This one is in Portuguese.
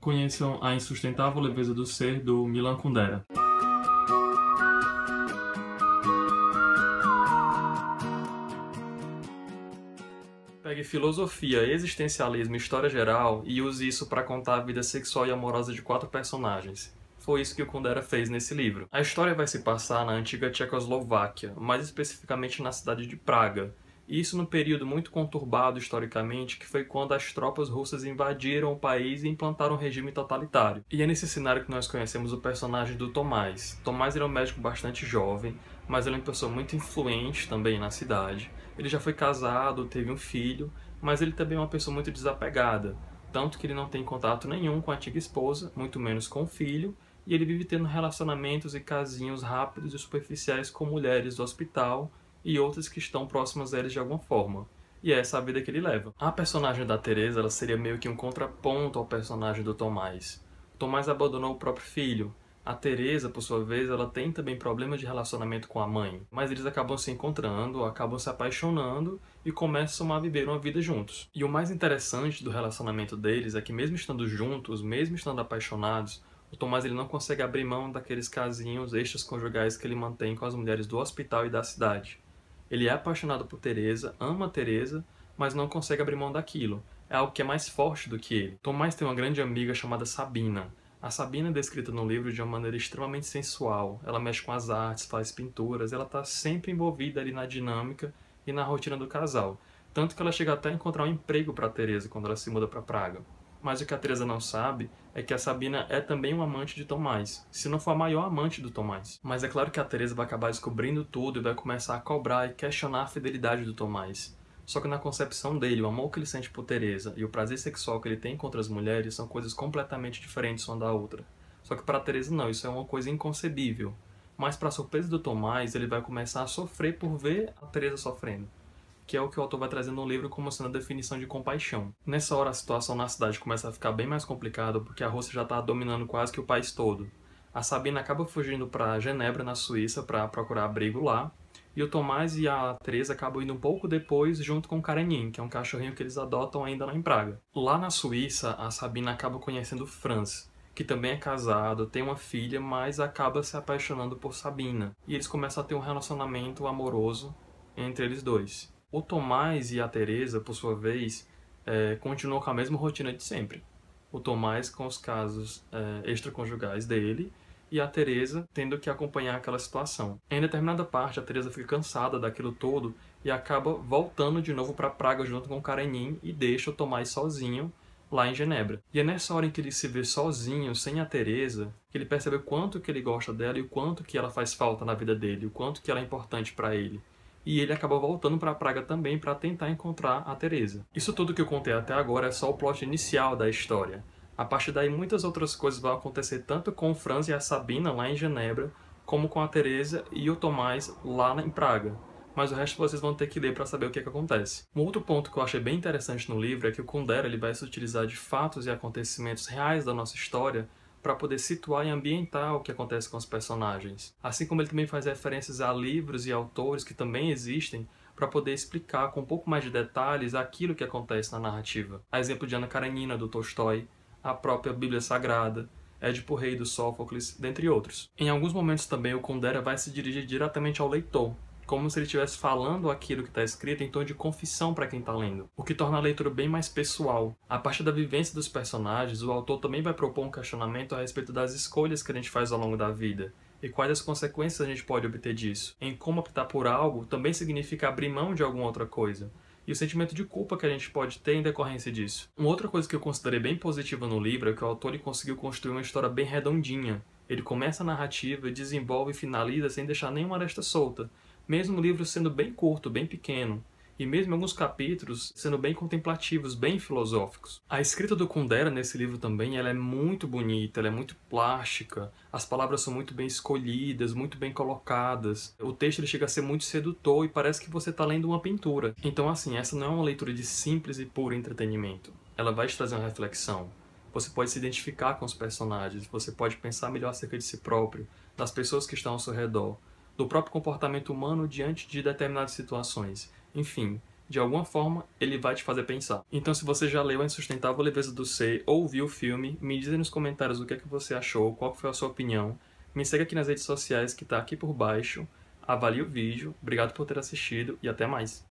Conheçam A Insustentável Leveza do Ser, do Milan Kundera. Pegue filosofia, existencialismo e história geral e use isso para contar a vida sexual e amorosa de 4 personagens. Foi isso que o Kundera fez nesse livro. A história vai se passar na antiga Tchecoslováquia, mais especificamente na cidade de Praga. E isso num período muito conturbado historicamente, que foi quando as tropas russas invadiram o país e implantaram um regime totalitário. E é nesse cenário que nós conhecemos o personagem do Tomás. Tomás era um médico bastante jovem, mas ele é uma pessoa muito influente também na cidade. Ele já foi casado, teve um filho, mas ele também é uma pessoa muito desapegada. Tanto que ele não tem contato nenhum com a antiga esposa, muito menos com o filho, e ele vive tendo relacionamentos e casinhos rápidos e superficiais com mulheres do hospital e outras que estão próximas a eles de alguma forma. E é essa a vida que ele leva. A personagem da Teresa, ela seria meio que um contraponto ao personagem do Tomás. O Tomás abandonou o próprio filho. A Teresa, por sua vez, ela tem também problemas de relacionamento com a mãe. Mas eles acabam se encontrando, acabam se apaixonando e começam a viver uma vida juntos. E o mais interessante do relacionamento deles é que mesmo estando juntos, mesmo estando apaixonados, o Tomás ele não consegue abrir mão daqueles casinhos extraconjugais que ele mantém com as mulheres do hospital e da cidade. Ele é apaixonado por Teresa, ama Teresa, mas não consegue abrir mão daquilo. É algo que é mais forte do que ele. Tomás tem uma grande amiga chamada Sabina. A Sabina é descrita no livro de uma maneira extremamente sensual. Ela mexe com as artes, faz pinturas, ela está sempre envolvida ali na dinâmica e na rotina do casal. Tanto que ela chega até a encontrar um emprego para Teresa quando ela se muda para Praga. Mas o que a Teresa não sabe é que a Sabina é também uma amante de Tomás, se não for a maior amante do Tomás. Mas é claro que a Teresa vai acabar descobrindo tudo e vai começar a cobrar e questionar a fidelidade do Tomás. Só que na concepção dele, o amor que ele sente por Teresa e o prazer sexual que ele tem contra as mulheres são coisas completamente diferentes uma da outra. Só que para Teresa não, isso é uma coisa inconcebível. Mas para surpresa do Tomás, ele vai começar a sofrer por ver a Teresa sofrendo, que é o que o autor vai trazendo no livro como sendo a definição de compaixão. Nessa hora a situação na cidade começa a ficar bem mais complicada porque a Rússia já está dominando quase que o país todo. A Sabina acaba fugindo para Genebra, na Suíça, para procurar abrigo lá, e o Tomás e a Teresa acabam indo um pouco depois junto com o Karenin, que é um cachorrinho que eles adotam ainda lá em Praga. Lá na Suíça, a Sabina acaba conhecendo o Franz, que também é casado, tem uma filha, mas acaba se apaixonando por Sabina. E eles começam a ter um relacionamento amoroso entre eles dois. O Tomás e a Teresa, por sua vez, continuam com a mesma rotina de sempre. O Tomás com os casos extraconjugais dele e a Teresa tendo que acompanhar aquela situação. Em determinada parte, a Teresa fica cansada daquilo todo e acaba voltando de novo para Praga junto com o Karenin e deixa o Tomás sozinho lá em Genebra. E é nessa hora em que ele se vê sozinho, sem a Teresa, que ele percebe o quanto que ele gosta dela e o quanto que ela faz falta na vida dele, o quanto que ela é importante para ele. E ele acaba voltando para Praga também para tentar encontrar a Teresa. Isso tudo que eu contei até agora é só o plot inicial da história. A partir daí muitas outras coisas vão acontecer tanto com o Franz e a Sabina lá em Genebra, como com a Teresa e o Tomás lá em Praga. Mas o resto vocês vão ter que ler para saber o que acontece. Um outro ponto que eu achei bem interessante no livro é que o Kundera ele vai se utilizar de fatos e acontecimentos reais da nossa história para poder situar e ambientar o que acontece com os personagens. Assim como ele também faz referências a livros e autores que também existem para poder explicar com um pouco mais de detalhes aquilo que acontece na narrativa. A exemplo de Ana Karenina, do Tolstói, a própria Bíblia Sagrada, Édipo Rei, do Sófocles, dentre outros. Em alguns momentos também o Kundera vai se dirigir diretamente ao leitor, como se ele estivesse falando aquilo que está escrito em tom de confissão para quem está lendo, o que torna a leitura bem mais pessoal. A partir da vivência dos personagens, o autor também vai propor um questionamento a respeito das escolhas que a gente faz ao longo da vida, e quais as consequências a gente pode obter disso. Em como optar por algo também significa abrir mão de alguma outra coisa, e o sentimento de culpa que a gente pode ter em decorrência disso. Uma outra coisa que eu considerei bem positiva no livro é que o autor ele conseguiu construir uma história bem redondinha. Ele começa a narrativa, desenvolve e finaliza sem deixar nenhuma aresta solta, mesmo o livro sendo bem curto, bem pequeno, e mesmo alguns capítulos sendo bem contemplativos, bem filosóficos. A escrita do Kundera nesse livro também ela é muito bonita, ela é muito plástica, as palavras são muito bem escolhidas, muito bem colocadas, o texto ele chega a ser muito sedutor e parece que você está lendo uma pintura. Então assim, essa não é uma leitura de simples e puro entretenimento, ela vai te trazer uma reflexão. Você pode se identificar com os personagens, você pode pensar melhor acerca de si próprio, das pessoas que estão ao seu redor, do próprio comportamento humano diante de determinadas situações. Enfim, De alguma forma, ele vai te fazer pensar. Então, se você já leu A Insustentável Leveza do Ser ou viu o filme, me diz aí nos comentários o que é que você achou, qual foi a sua opinião. Me segue aqui nas redes sociais que tá aqui por baixo. Avalie o vídeo. Obrigado por ter assistido e até mais.